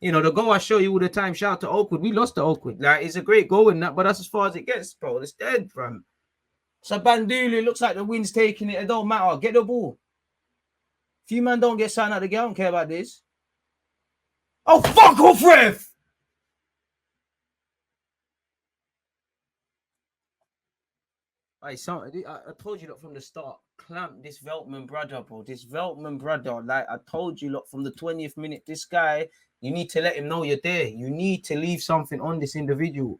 You know, the goal I show you all the time, shout out to Oakwood. We lost to Oakwood. Like, it's a great goal in that, but that's as far as it gets, bro. It's dead, fam. So Bandulu looks like the wind's taking it. It don't matter. Get the ball. If you man don't get signed out the game, I don't care about this. Oh, fuck off, ref! I told you lot from the start. Clamp this Veltman brother, bro. This Veltman brother. Like, I told you lot from the 20th minute. This guy, you need to let him know you're there. You need to leave something on this individual.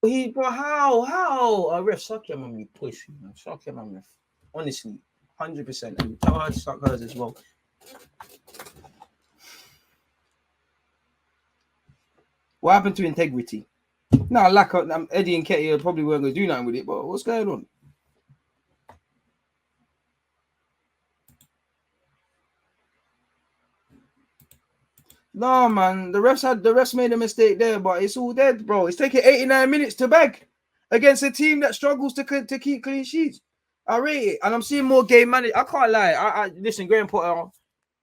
Bro, how? Ref, suck your mum, you pussy, man. Suck your mum, ref. Honestly, 100%. And tell her to suck hers as well. What happened to integrity? Now, Eddie and Ketty probably weren't going to do nothing with it, but what's going on? No, man. The refs made a mistake there, but it's all dead, bro. It's taking 89 minutes to bag against a team that struggles to keep clean sheets. I rate it, and I'm seeing more game management. I can't lie. Listen, Graham Potter,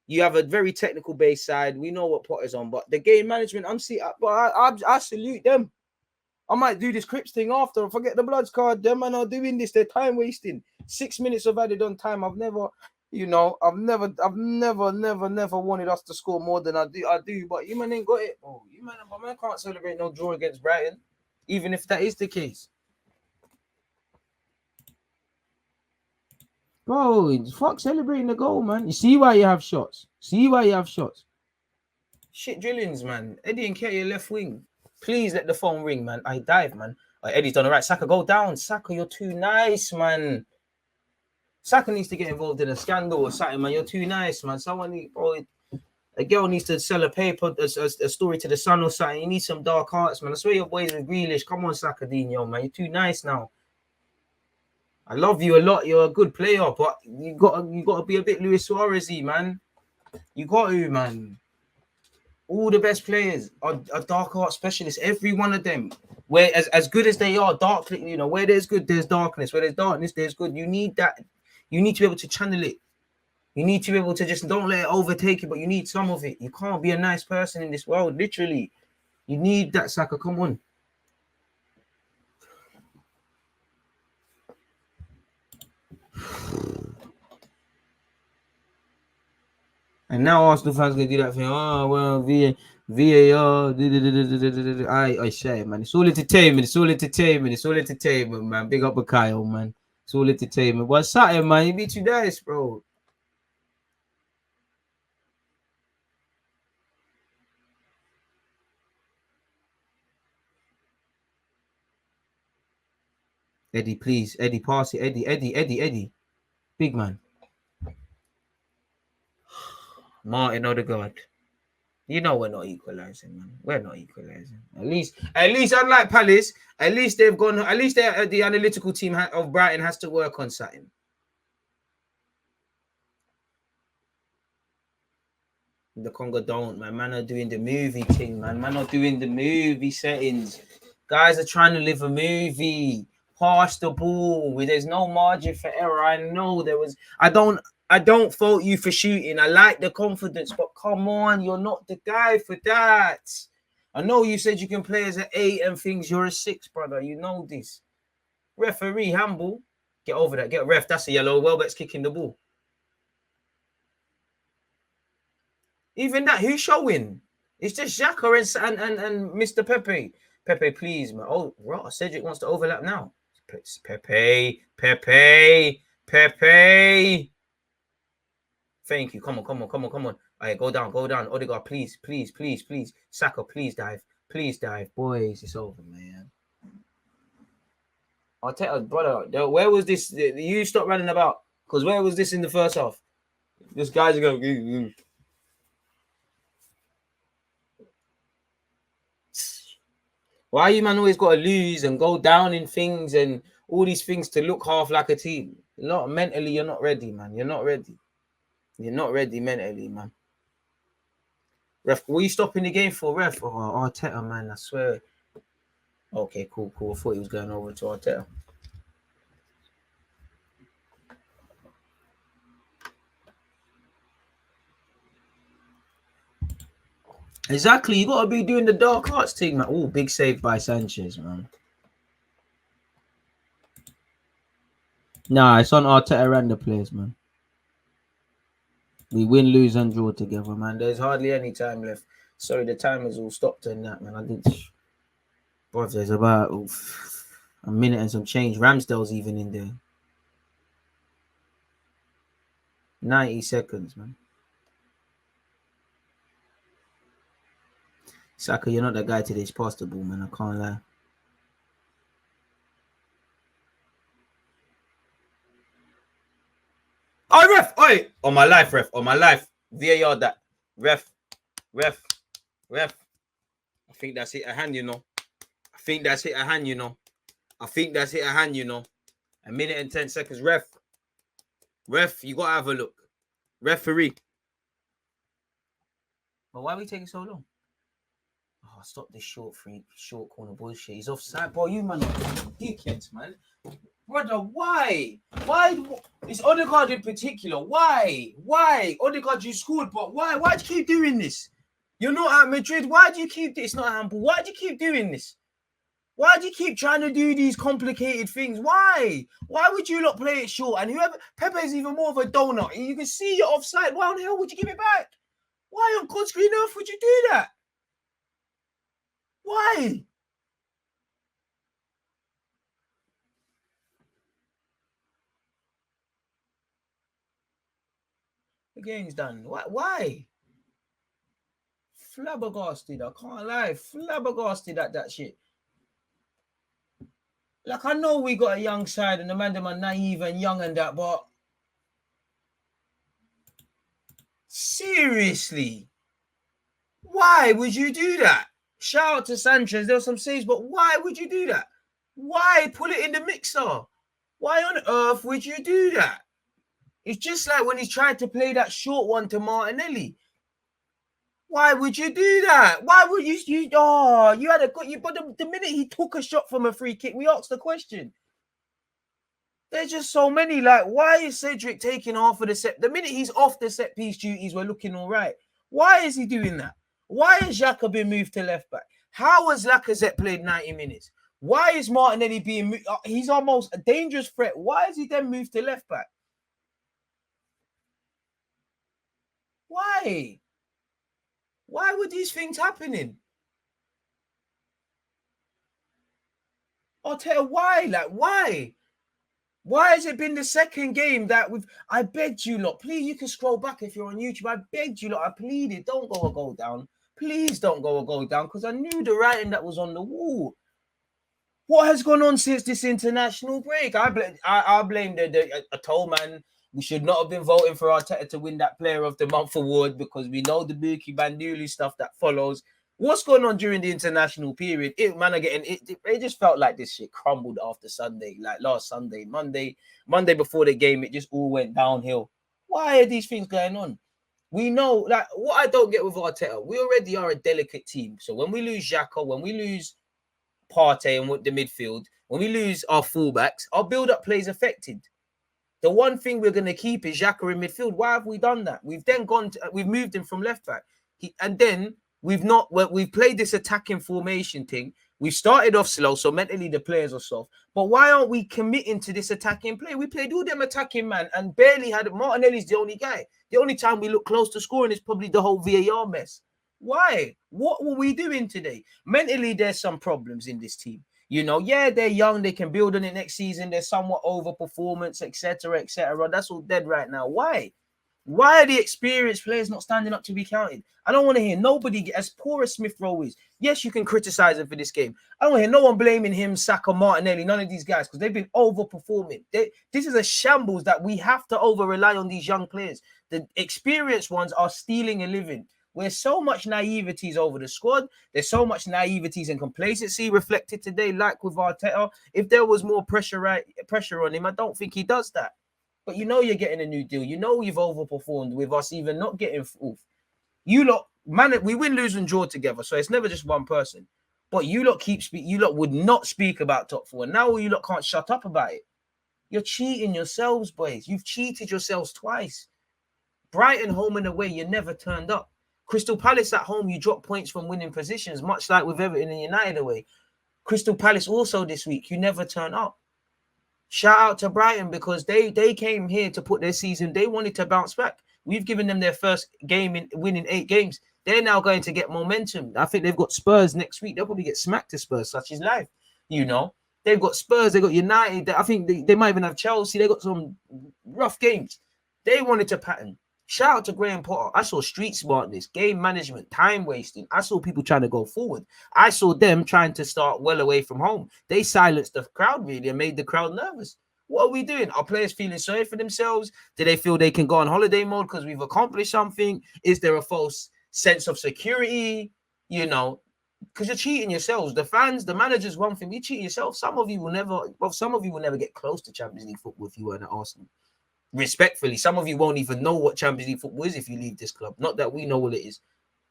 you have a very technical base side. We know what Potter's on, but the game management, I salute them. I might do this Crips thing after. Forget the Bloods card. Them man are doing this. They're time wasting. 6 minutes of added on time. I've never wanted us to score more than I do. But you man ain't got it. Oh, but man can't celebrate no draw against Brighton, even if that is the case. Bro, fuck celebrating the goal, man. You see why you have shots. Shit drillings, man. Eddie and Ketty left wing. Please let the phone ring, man. I dive, man. Eddie's done all right. Saka, go down. Saka, you're too nice, man. Saka needs to get involved in a scandal or something, man. You're too nice, man. A girl needs to sell a story to the Sun or something. You need some dark hearts, man. I swear your boys with Grealish. Come on, Saka Dino, man. You're too nice now. I love you a lot. You're a good player, but you gotta be a bit Luis Suarez-y, man. You got to, man. All the best players are dark art specialists. Every one of them. Where as good as they are, where there's good, there's darkness. Where there's darkness, there's good. You need that. You need to be able to channel it. You need to be able to just don't let it overtake you, but you need some of it. You can't be a nice person in this world, literally. You need that, Saka. Come on. And now Arsenal fans gonna do that thing. Oh well, VAR. I say, man, it's all entertainment. It's all entertainment, man. Big up a Kyle, man. It's all entertainment. What's something, man? You be too nice, bro. Eddie, please. Eddie, pass it. Eddie. Big man. Martin Odegaard. You know we're not equalizing, man. We're not equalizing. At least, unlike Palace, at least they've gone. At least the analytical team of Brighton has to work on something. The Congo don't, man. Man are doing the movie thing, man. Man are doing the movie settings. Guys are trying to live a movie. Pass the ball. There's no margin for error. I know there was. I don't fault you for shooting. I like the confidence, but come on, you're not the guy for that. I know you said you can play as an 8 and things. You're a 6, brother. You know this. Referee, handball. Get over that. Get ref. That's a yellow. Welbeck's kicking the ball. Even that, who's showing? It's just Xhaka and Mr. Pepe. Pepe, please, man. Oh, right. Cedric wants to overlap now. Pepe. Thank you. Come on. All right, go down. Odegaard, please. Saka, please dive. Boys, it's over, man. I'll tell you, brother, where was this? You stop running about. Because where was this in the first half? This guy's going, why you man always got to lose and go down in things and all these things to look half like a team? Mentally, you're not ready, man. You're not ready mentally, man. Ref, what are you stopping the game for, ref? Oh, Arteta, man, I swear. Okay, cool. I thought he was going over to Arteta. Exactly. You got to be doing the dark arts thing, man. Oh, big save by Sanchez, man. Nah, it's on Arteta and the players, man. We win, lose, and draw together, man. There's hardly any time left. Sorry, the time is all stopped in that, man. I did. Bro, there's about a minute and some change. Ramsdale's even in there. 90 seconds, man. Saka, you're not that guy today. It's past the ball, man. I can't lie. Oh, ref! Oi! On my life, ref. On my life. VAR that. Ref. I think that's hit a hand, you know. I think that's hit a hand, you know. A minute and 10 seconds. Ref, you got to have a look. Referee. But why are we taking so long? Oh, stop this short corner bullshit. He's offside. Bro, you man are dickheads, man. Brother, why? Why? It's Odegaard in particular. Why? Odegaard, you scored, but why? Why do you keep doing this? You're not at Madrid. Why do you keep this? It's not handball. Why do you keep doing this? Why do you keep trying to do these complicated things? Why? Why would you not play it short? And whoever Pepe's even more of a donut. You can see you're offside. Why on the hell would you give it back? Why on God's green earth would you do that? Why? The game's done. Why? Flabbergasted. I can't lie. Flabbergasted at that shit. Like, I know we got a young side and the man them are naive and young and that, but seriously, why would you do that? Shout out to Sanchez. There were some saves, but why would you do that? Why put it in the mixer? Why on earth would you do that? It's just like when he tried to play that short one to Martinelli. Why would you do that? Why would you had a good, but the minute he took a shot from a free kick, we asked the question. There's just so many. Like, why is Cedric taking half of the set? The minute he's off the set piece duties, we're looking all right. Why is he doing that? Why has Xhaka been moved to left back? How has Lacazette played 90 minutes? Why is Martinelli being moved? He's almost a dangerous threat. Why is he then moved to left back? Why? Why were these things happening? I'll tell you why. Like, why? Why has it been the second game that I begged you lot, please, you can scroll back if you're on YouTube. I begged you lot, I pleaded, don't go a goal down. Please don't go a goal down, because I knew the writing that was on the wall. What has gone on since this international break? I blame the toll man. We should not have been voting for Arteta to win that Player of the Month award, because we know the Buki Banduli stuff that follows. What's going on during the international period? It just felt like this shit crumbled after Sunday, like last Sunday, Monday before the game, it just all went downhill. Why are these things going on? We know, like, what I don't get with Arteta, we already are a delicate team. So when we lose Xhaka, when we lose Partey and the midfield, when we lose our fullbacks, our build-up play is affected. The one thing we're going to keep is Xhaka in midfield. Why have we done that? We've then we've moved him from left back. And then we've played this attacking formation thing. We've started off slow, so mentally the players are soft. But why aren't we committing to this attacking play? We played all them attacking, man, and barely had Martinelli's the only guy. The only time we look close to scoring is probably the whole VAR mess. Why? What were we doing today? Mentally, there's some problems in this team. You know, yeah, they're young. They can build on it next season. They're somewhat overperformance, etc., etc. That's all dead right now. Why? Why are the experienced players not standing up to be counted? I don't want to hear nobody, as poor as Smith Rowe is. Yes, you can criticize him for this game. I don't want to hear no one blaming him, Saka, Martinelli, none of these guys, because they've been overperforming. This is a shambles that we have to over-rely on these young players. The experienced ones are stealing a living. Where so much naivety is over the squad. There's so much naivety and complacency reflected today, like with Arteta. If there was more pressure on him, I don't think he does that. But you know you're getting a new deal. You know you've overperformed with us even not getting fourth. You lot, man, we win, lose, and draw together. So it's never just one person. But you lot you lot would not speak about top four. Now you lot can't shut up about it. You're cheating yourselves, boys. You've cheated yourselves twice. Brighton home and away, you never turned up. Crystal Palace at home, you drop points from winning positions, much like with Everton and United away. Crystal Palace also this week, you never turn up. Shout out to Brighton because they came here to put their season. They wanted to bounce back. We've given them their first game in winning 8 games. They're now going to get momentum. I think they've got Spurs next week. They'll probably get smacked to Spurs, such is life. You know, they've got Spurs, they've got United. I think they might even have Chelsea. They got some rough games. They wanted to pattern. Shout out to Graham Potter. I saw street smartness, game management, time wasting. I saw people trying to go forward. I saw them trying to start well away from home. They silenced the crowd really and made the crowd nervous. What are we doing? Are players feeling sorry for themselves? Do they feel they can go on holiday mode because we've accomplished something? Is there a false sense of security? You know, because you're cheating yourselves. The fans, the managers, one thing, you cheat yourself. Some of you will never get close to Champions League football if you weren't at Arsenal. Respectfully, some of you won't even know what Champions League football is if you leave this club. Not that we know what it is.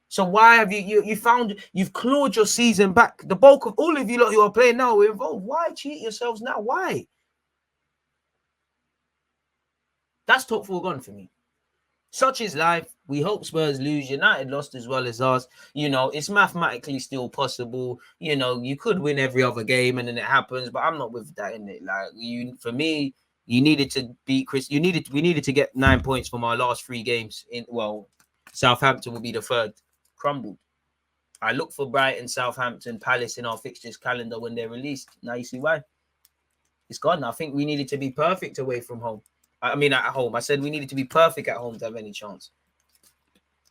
So why have you've clawed your season back? The bulk of all of you lot who are playing now are involved. Why cheat yourselves now? Why? That's top 4 gone for me. Such is life. We hope Spurs lose. United lost as well as us. You know, it's mathematically still possible. You know, you could win every other game and then it happens, but I'm not with that in it. Like for me, you needed to beat Chris. We needed to get 9 points from our last 3 games. Southampton will be the 3rd. Crumbled. I look for Brighton, Southampton, Palace in our fixtures calendar when they're released. Now you see why. It's gone. I think we needed to be perfect away from home. I mean, at home. I said we needed to be perfect at home to have any chance.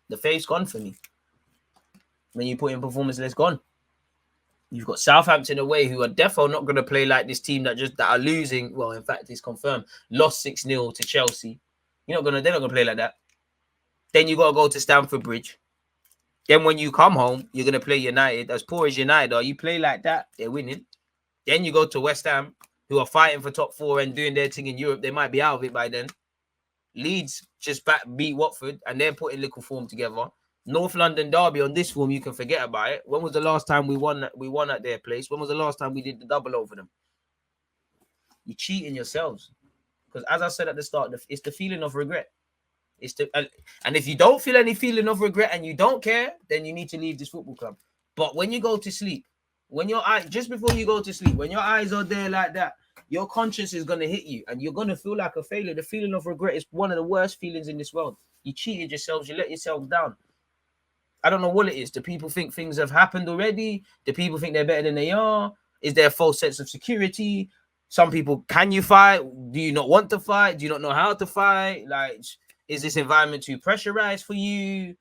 The faith's gone for me. When you put in performance, it's gone. You've got Southampton away, who are definitely not going to play like this team that are losing. Well, in fact, it's confirmed. Lost 6-0 to Chelsea. They're not gonna play like that. Then you gotta go to Stamford Bridge. Then when you come home, you're gonna play United. As poor as United are, you play like that, they're winning. Then you go to West Ham, who are fighting for top 4 and doing their thing in Europe. They might be out of it by then. Leeds just beat Watford, and they're putting little form together. North London derby on this form, you can forget about it. When was the last time we won at their place? When was the last time we did the double over them? You're cheating yourselves. Because as I said at the start, it's the feeling of regret. And if you don't feel any feeling of regret and you don't care, then you need to leave this football club. But when you go to sleep, just before you go to sleep, when your eyes are there like that, your conscience is going to hit you and you're going to feel like a failure. The feeling of regret is one of the worst feelings in this world. You cheated yourselves. You let yourself down. I don't know what it is. Do people think things have happened already? Do people think they're better than they are? Is there a false sense of security? Some people, can you fight? Do you not want to fight? Do you not know how to fight? Like, is this environment too pressurized for you?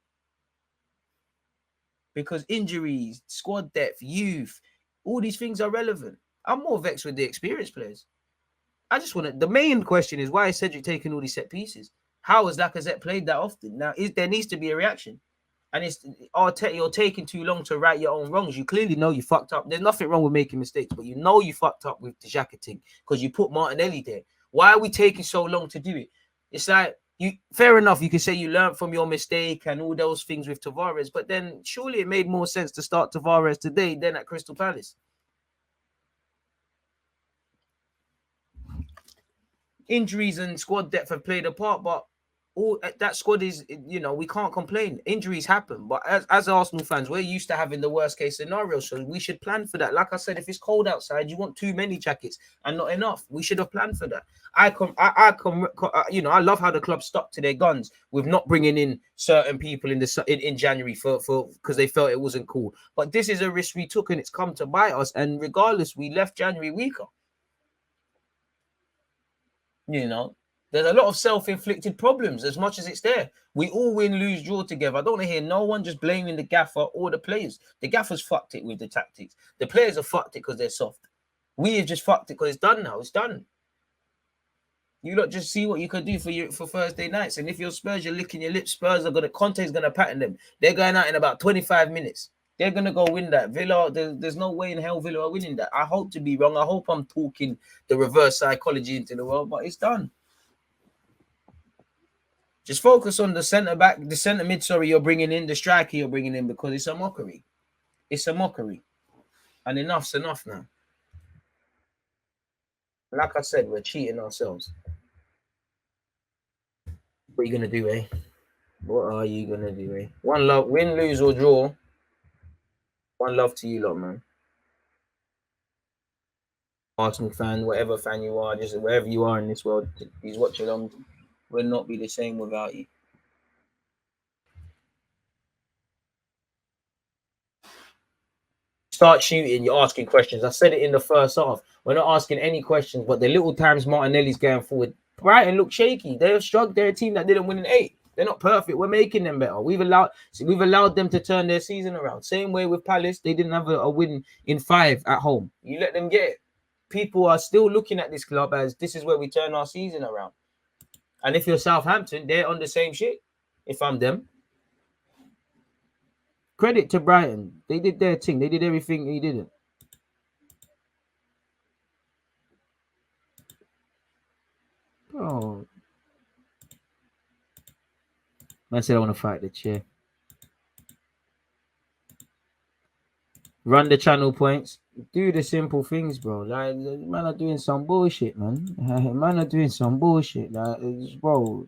Because injuries, squad depth, youth, all these things are relevant. I'm more vexed with the experienced players. The main question is, why is Cedric taking all these set pieces? How has Lacazette played that often? Now, there needs to be a reaction. And it's Arteta, you're taking too long to right your own wrongs. You clearly know you fucked up. There's nothing wrong with making mistakes, but you know you fucked up with the Xhaka thing because you put Martinelli there. Why are we taking so long to do it? It's like, fair enough, you can say you learned from your mistake and all those things with Tavares, but then surely it made more sense to start Tavares today than at Crystal Palace. Injuries and squad depth have played a part, but all that squad is, we can't complain. Injuries happen, but as Arsenal fans, we're used to having the worst case scenario, so we should plan for that. Like I said, if it's cold outside, you want too many jackets and not enough. We should have planned for that. I love how the club stuck to their guns with not bringing in certain people in January for because they felt it wasn't cool. But this is a risk we took, and it's come to bite us. And regardless, we left January weaker. There's a lot of self-inflicted problems as much as it's there. We all win, lose, draw together. I don't want to hear no one just blaming the gaffer or the players. The gaffer's fucked it with the tactics. The players have fucked it because they're soft. We have just fucked it because it's done now. It's done. You lot just see what you can do for Thursday nights. And if you're Spurs, you're licking your lips. Conte's going to pattern them. They're going out in about 25 minutes. They're going to go win that. Villa, there's no way in hell Villa are winning that. I hope to be wrong. I hope I'm talking the reverse psychology into the world, but it's done. Just focus on the centre mid, you're bringing in, the striker you're bringing in, because it's a mockery. It's a mockery. And enough's enough now. Like I said, we're cheating ourselves. What are you going to do, eh? What are you gonna do, eh? One love, win, lose, or draw. One love to you lot, man. Arsenal fan, whatever fan you are, just wherever you are in this world, please watch along. Will not be the same without you. Start shooting, you're asking questions. I said it in the first half. We're not asking any questions, but the little times Martinelli's going forward, Brighton look shaky. They're struck. They're a team that didn't win an 8. They're not perfect. We're making them better. We've allowed them to turn their season around. Same way with Palace, they didn't have a win in 5 at home. You let them get it. People are still looking at this club as this is where we turn our season around. And if you're Southampton, they're on the same shit. If I'm them, credit to Brighton. They did their thing. They did everything he didn't. Oh, man said I want to fight the chair. Run the channel points. Do the simple things, bro. Like, man are doing some bullshit, man. Man are doing some bullshit. Like, bro.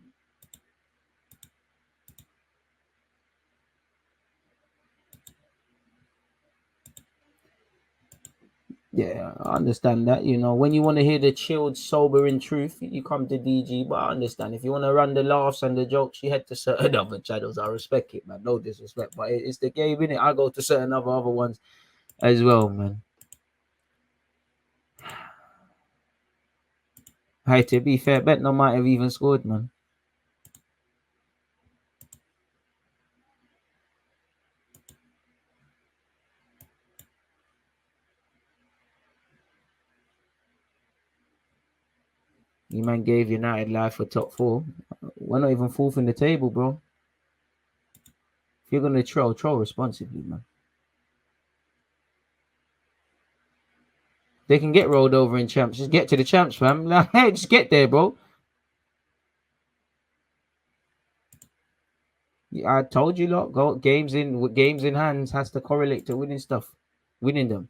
Yeah, I understand that. You know, when you want to hear the chilled, sobering truth, you come to DG. But I understand if you want to run the laughs and the jokes, you head to certain other channels. I respect it, man. No disrespect, but it's the game, innit? I go to certain other ones as well, man. Hey, to be fair, Bentner might have even scored, man. You man gave United life for top 4. We're not even fourth in the table, bro. If you're gonna troll responsibly, man. They can get rolled over in champs. Just get to the champs, fam. Like, hey, just get there, bro. I told you, lot. Go games in hands has to correlate to winning stuff, winning them.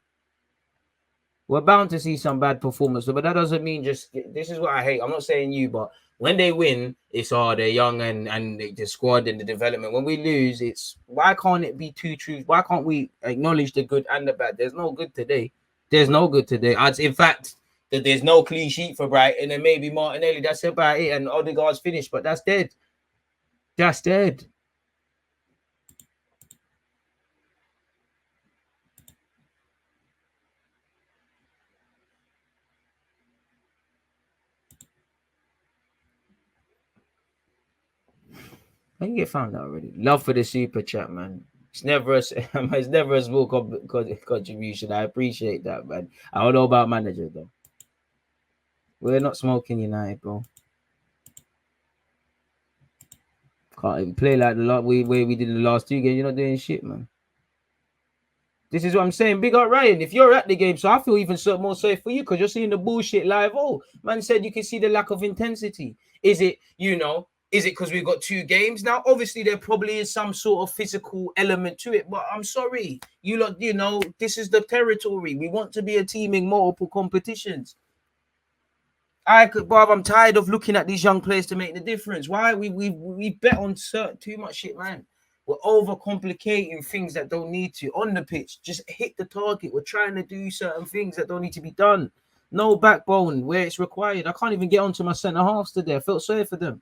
We're bound to see some bad performance, but that doesn't mean just. This is what I hate. I'm not saying you, but when they win, it's they're young and the squad and the development. When we lose, it's why can't it be two truths? Why can't we acknowledge the good and the bad? There's no good today. There's no good today. In fact, that there's no clean sheet for Brighton and maybe Martinelli. That's about it. And Odegaard's finished, but that's dead. That's dead. I can get found out already. Love for the super chat, man. It's never a small contribution. I appreciate that, man. I don't know about manager though. We're not smoking United, bro. Can't even play like the way we did in the last 2 games. You're not doing shit, man. This is what I'm saying. Big up Ryan. If you're at the game, so I feel even more safe for you because you're seeing the bullshit live. Oh, man said you can see the lack of intensity. Is it, is it because we've got 2 games now? Obviously, there probably is some sort of physical element to it, but I'm sorry. This is the territory. We want to be a team in multiple competitions. I'm tired of looking at these young players to make the difference. Why we bet on too much shit, man. We're overcomplicating things that don't need to on the pitch. Just hit the target. We're trying to do certain things that don't need to be done. No backbone where it's required. I can't even get onto my centre halves today. I felt sorry for them.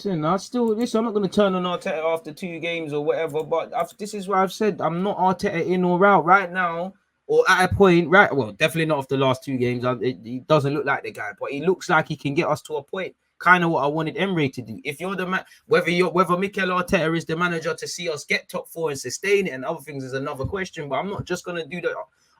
Listen, I'm not going to turn on Arteta after 2 games or whatever, but this is what I've said. I'm not Arteta in or out right now, or at a point, right? Well, definitely not after the last 2 games. He doesn't look like the guy, but he looks like he can get us to a point. Kind of what I wanted Emre to do. If you're the man, whether Mikel Arteta is the manager to see us get top 4 and sustain it and other things is another question, but I'm not just going to do the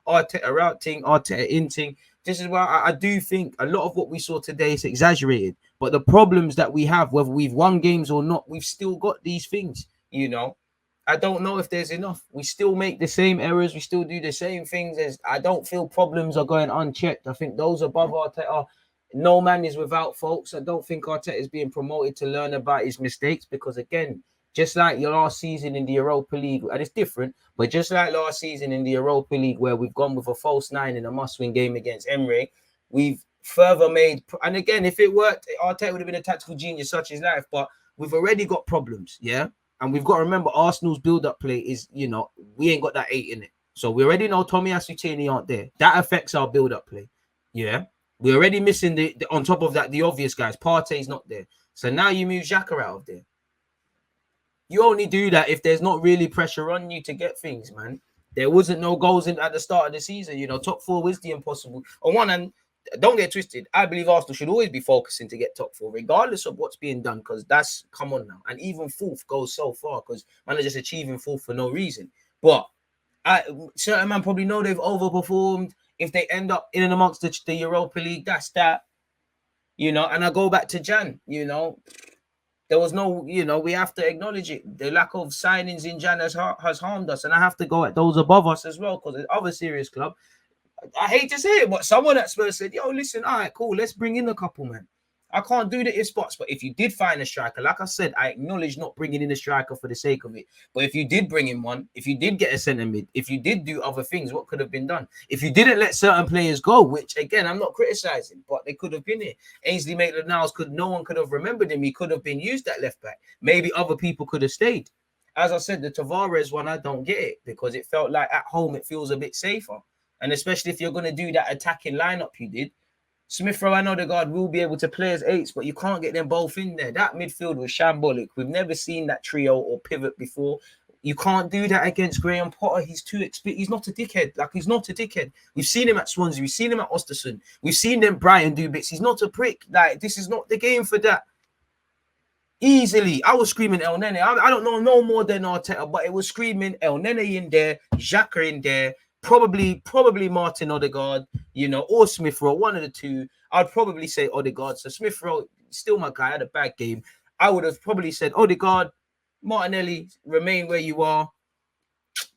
Arteta out thing, Arteta in thing. This is why I do think a lot of what we saw today is exaggerated. But the problems that we have, whether we've won games or not, we've still got these things, I don't know if there's enough. We still make the same errors. We still do the same things. I don't feel problems are going unchecked. I think those above Arteta, no man is without faults. I don't think Arteta is being promoted to learn about his mistakes because, again, Just like your last season in the Europa League, and it's different, but just like last season in the Europa League, where we've gone with a false 9 in a must-win game against Emre, we've further made, and again, if it worked, Arteta would have been a tactical genius such as life, but we've already got problems, yeah? And we've got to remember Arsenal's build-up play is, we ain't got that 8 in it. So we already know Tomiyasu Tierney aren't there. That affects our build-up play, yeah? We're already missing the on top of that, the obvious guys. Partey's not there. So now you move Xhaka out of there. You only do that if there's not really pressure on you to get things, man. There wasn't no goals at the start of the season. Top 4 was the impossible. On one hand, don't get twisted. I believe Arsenal should always be focusing to get top 4, regardless of what's being done, because that's, come on now. And even 4th goes so far, because man are just achieving 4th for no reason. But certain man probably know they've overperformed. If they end up in and amongst the Europa League, that's that. And I go back to Jan, there was no, we have to acknowledge it. The lack of signings in Jan has harmed us. And I have to go at those above us as well, because the other serious club, I hate to say it, but someone at Spurs said, yo, listen, all right, cool, let's bring in a couple, man. I can't do the if spots, but if you did find a striker, like I said, I acknowledge not bringing in a striker for the sake of it. But if you did bring in one, if you did get a centre mid, if you did do other things, what could have been done? If you didn't let certain players go, which again, I'm not criticizing, but they could have been here. Ainsley Maitland-Niles no one could have remembered him. He could have been used at left back. Maybe other people could have stayed. As I said, the Tavares one, I don't get it, because it felt like at home it feels a bit safer. And especially if you're going to do that attacking lineup you did, Smith Rowe and Odegaard will be able to play as 8s, but you can't get them both in there. That midfield was shambolic. We've never seen that trio or pivot before. You can't do that against Graham Potter. He's too experienced. He's not a dickhead. He's not a dickhead. We've seen him at Swansea. We've seen him at Ostersund. We've seen them Brighton do bits. He's not a prick. This is not the game for that. Easily. I was screaming El Nene. I don't know no more than Arteta, but it was screaming El Nene in there, Xhaka in there, probably Martin Odegaard, or Smith Rowe, one of the two. I'd probably say Odegaard. So Smith Rowe, still my guy, had a bad game. I would have probably said Odegaard, Martinelli, remain where you are,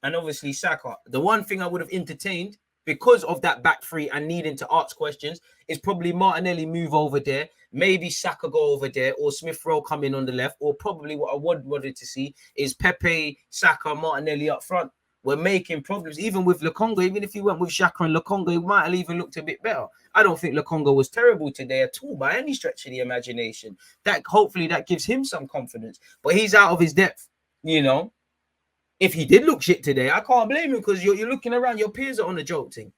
and obviously Saka. The one thing I would have entertained, because of that back three and needing to ask questions, is probably Martinelli move over there, maybe Saka go over there, or Smith Rowe come in on the left, or probably what I wanted to see is Pepe, Saka, Martinelli up front. We're making problems, even with Lokonga. Even if you went with Xhaka and Lokonga, it might have even looked a bit better. I don't think Lokonga was terrible today at all, by any stretch of the imagination. Hopefully that gives him some confidence. But he's out of his depth, If he did look shit today, I can't blame him, because you're looking around, your peers are on a joke thing.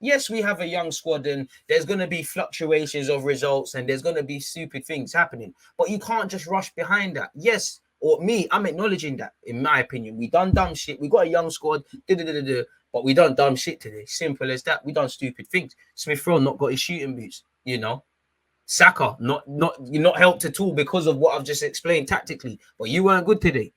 Yes, we have a young squad and there's going to be fluctuations of results and there's going to be stupid things happening. But you can't just rush behind that. Yes, I'm acknowledging that, in my opinion. We done dumb shit. We got a young squad, but we done dumb shit today. Simple as that. We done stupid things. Smith Rowe not got his shooting boots, Saka, you're not helped at all because of what I've just explained tactically. But you weren't good today.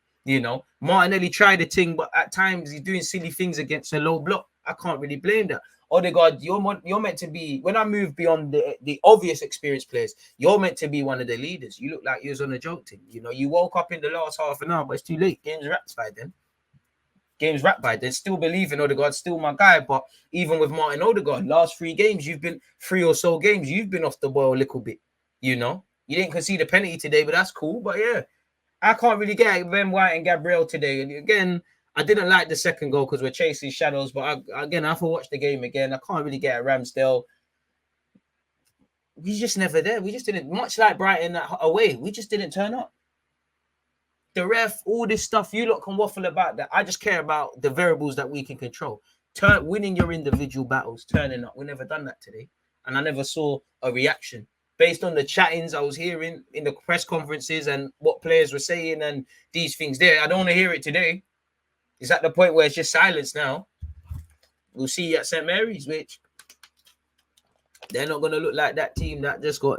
Martinelli tried a thing, but at times he's doing silly things against a low block. I can't really blame that. Odegaard, you're meant to be, when I move beyond the obvious experienced players, you're meant to be one of the leaders. You look like you was on a joke team. You woke up in the last half an hour, but it's too late. Game's wrapped by then. Still believe in Odegaard, still my guy. But even with Martin Odegaard, last 3 games, you've been 3 or so games, you've been off the ball a little bit. You didn't concede a penalty today, but that's cool. But yeah, I can't really get Ben White and Gabriel today. And again, I didn't like the second goal because we're chasing shadows. But I have to watch the game again. I can't really get at Ramsdale. We just never there. We just didn't, much like Brighton away, we just didn't turn up. The ref, all this stuff, you lot can waffle about that. I just care about the variables that we can control. Winning your individual battles, turning up. We never done that today. And I never saw a reaction. Based on the chattings I was hearing in the press conferences and what players were saying and these things there, I don't want to hear it today. It's at the point where it's just silence now. We'll see you at St. Mary's, which they're not going to look like that team that just got,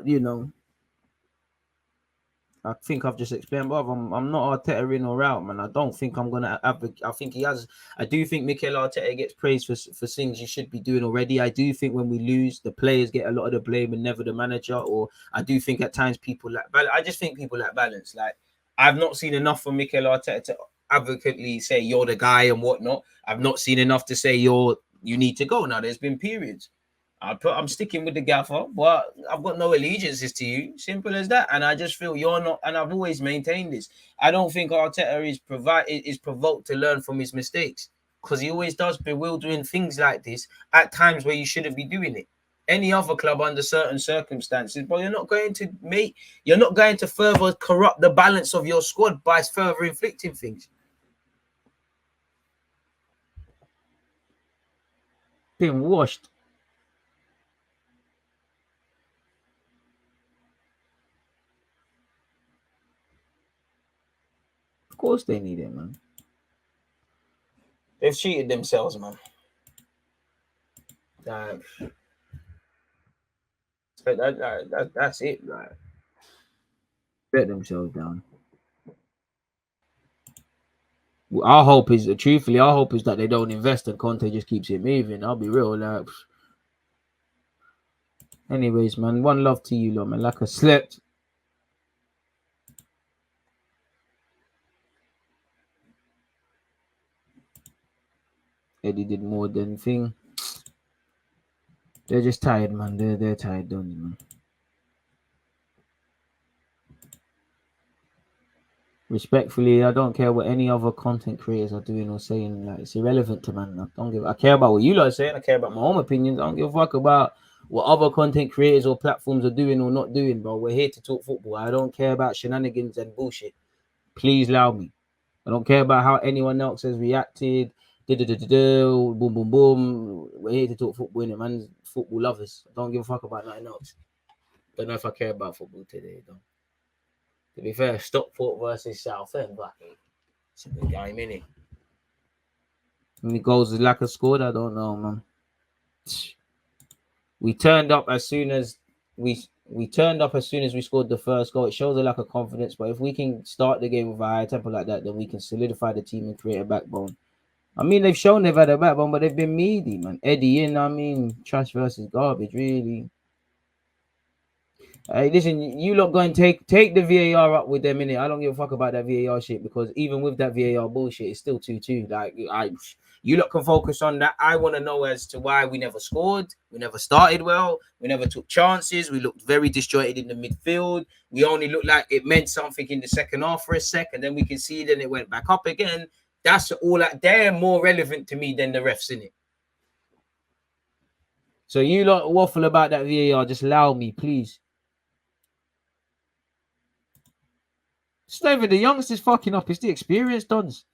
I think I've just explained, but I'm not Arteta in or out, man. I don't think I'm going to advocate. I think he has. I do think Mikel Arteta gets praised for things he should be doing already. I do think when we lose, the players get a lot of the blame and never the manager. Or I do think at times people lack balance. I just think people lack balance. Like, I've not seen enough from Mikel Arteta to advocately say you're the guy and whatnot. I've not seen enough to say you need to go. Now, there's been periods. I'm sticking with the gaffer, but I've got no allegiances to you. Simple as that. And I just feel you're not. And I've always maintained this. I don't think Arteta is provoked to learn from his mistakes, because he always does bewildering things like this at times where you shouldn't be doing it. Any other club under certain circumstances, but you're not going to further corrupt the balance of your squad by further inflicting things. Being washed. Of course they need it, man. They've cheated themselves, man. That's it. Like, bet themselves down. Our hope is, truthfully, that they don't invest and Conte just keeps it moving. I'll be real. Like, anyways, man, one love to you, lot, man. Like I slept. Eddie did more than thing. They're just tired, man. They're tired, don't they, man? Respectfully, I don't care what any other content creators are doing or saying. Like, it's irrelevant to man. I care about what you lot are saying. I care about my own opinions. I don't give a fuck about what other content creators or platforms are doing or not doing, bro. We're here to talk football. I don't care about shenanigans and bullshit. Please allow me. I don't care about how anyone else has reacted. Boom, boom, boom. We're here to talk football, innit, man. Football lovers. I don't give a fuck about nothing else. Don't know if I care about football today, though. To be fair, Stockport versus Southend, but it's a big game, innit? How many goals has Laka scored? I don't know, man. We turned up as soon as we scored the first goal. It shows a lack of confidence, but if we can start the game with a high tempo like that, then we can solidify the team and create a backbone. I mean, they've shown they've had a backbone, but they've been meaty, man. Eddie in, I mean, trash versus garbage, really. Hey, listen, you lot go and take the VAR up with them, innit? I don't give a fuck about that VAR shit, because even with that VAR bullshit, it's still 2-2. Like, you lot can focus on that. I want to know as to why we never scored, we never started well, we never took chances, we looked very disjointed in the midfield. We only looked like it meant something in the second half for a second, then we conceded and it went back up again. That's all that. They're more relevant to me than the refs, innit? So you lot waffle about that VAR, just allow me, please. It's not even the youngsters fucking up, it's the experienced dons.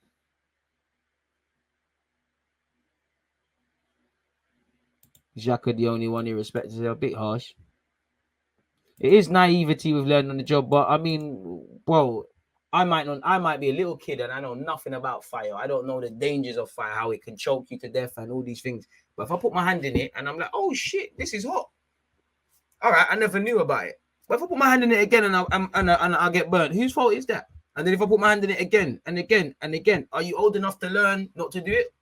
Xhaka the only one he respects. Is a bit harsh. It is naivety with learning on the job, but I mean, well, I might be a little kid and I know nothing about fire. I don't know the dangers of fire, how it can choke you to death and all these things. But if I put my hand in it and I'm like, oh shit, this is hot. All right, I never knew about it. But if I put my hand in it again and I get burnt, whose fault is that? And then if I put my hand in it again and again and again, are you old enough to learn not to do it?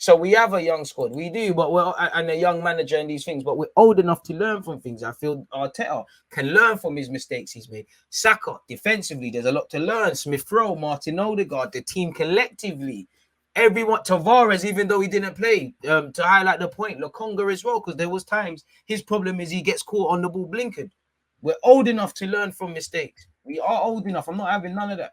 So we have a young squad, we do, but and a young manager and these things, but we're old enough to learn from things. I feel Arteta can learn from his mistakes he's made. Saka, defensively, there's a lot to learn. Smith-Rowe, Martin Odegaard, the team collectively. Everyone, Tavares, even though he didn't play, to highlight the point, Lokonga as well, because there was times his problem is he gets caught on the ball blinkered. We're old enough to learn from mistakes. We are old enough. I'm not having none of that.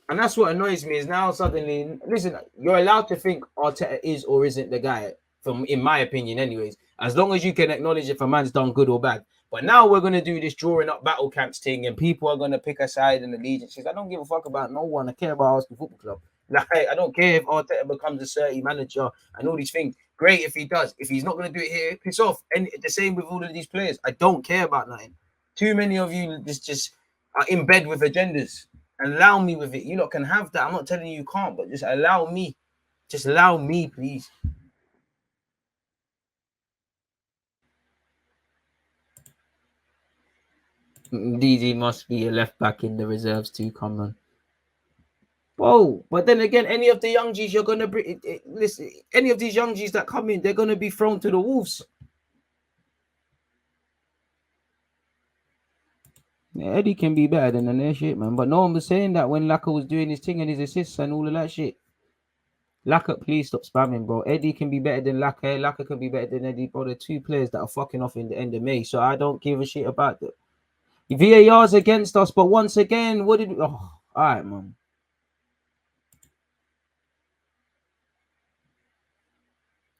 And that's what annoys me is now suddenly, listen, you're allowed to think Arteta is or isn't the guy, from in my opinion, anyways, as long as you can acknowledge if a man's done good or bad. But now we're going to do this drawing up battle camps thing and people are going to pick a side and allegiances. I don't give a fuck about no one. I care about Arsenal Football Club. Like, I don't care if Arteta becomes a 30 manager and all these things. Great if he does. If he's not going to do it here, piss off. And the same with all of these players. I don't care about nothing. Too many of you just are in bed with agendas. Allow me with it. You lot can have that. I'm not telling you can't, but just allow me. Just allow me, please. DD must be a left back in the reserves too. Come on. Whoa, but then again, any of the young G's you're gonna bring. Listen, any of these young G's that come in, they're gonna be thrown to the wolves. Yeah, Eddie can be better than their shit, man. But no one was saying that when Laka was doing his thing and his assists and all of that shit. Laka, please stop spamming, bro. Eddie can be better than Laka. Laka can be better than Eddie, bro. They're two players that are fucking off in the end of May, so I don't give a shit about that. VAR's against us, but once again, what did we... Oh, all right, man.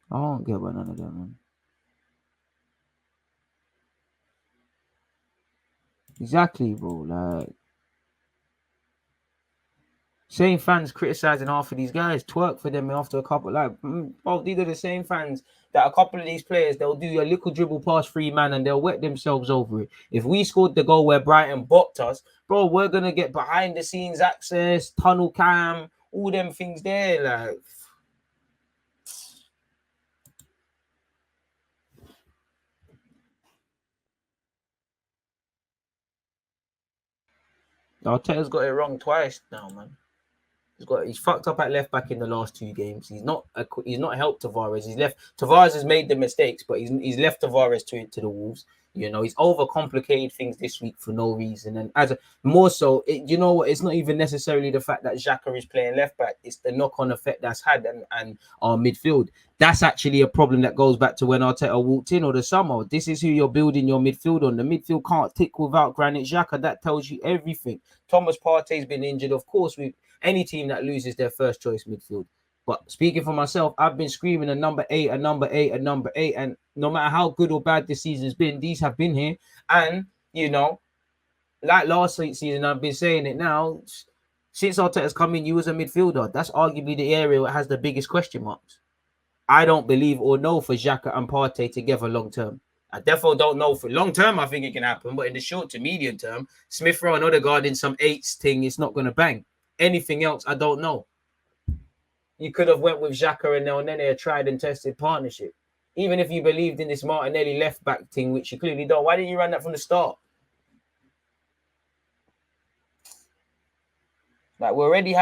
I don't get about none of that, man. Exactly, bro. Like, same fans criticizing half of these guys, twerk for them after a couple. Like, bro, these are the same fans that a couple of these players, they'll do a little dribble past free man and they'll wet themselves over it. If we scored the goal where Brighton bopped us, bro, we're gonna get behind the scenes access, tunnel cam, all them things there. Like, Arteta's got it wrong twice now, man. He's fucked up at left back in the last two games. He's not helped Tavares. He's left Tavares has made the mistakes, but he's left Tavares to the Wolves. You know, he's overcomplicated things this week for no reason. And more so, you know what? It's not even necessarily the fact that Xhaka is playing left back. It's the knock-on effect that's had and our midfield. That's actually a problem that goes back to when Arteta walked in or the summer. This is who you're building your midfield on. The midfield can't tick without Granit Xhaka. That tells you everything. Thomas Partey's been injured. Of course, any team that loses their first choice midfield. But speaking for myself, I've been screaming a number 8, a number 8, a number 8. And no matter how good or bad this season's been, these have been here. And, you know, like last season, I've been saying it now. Since Arteta's come in, you was a midfielder. That's arguably the area that has the biggest question marks. I don't believe or know for Xhaka and Partey together long term. I definitely don't know for long term. I think it can happen, but in the short to medium term, Smith Rowe and Odegaard in some eights thing, it's not going to bang. Anything else, I don't know. You could have went with Xhaka and Nene, a tried and tested partnership. Even if you believed in this Martinelli left back thing, which you clearly don't, why didn't you run that from the start? Like, we already have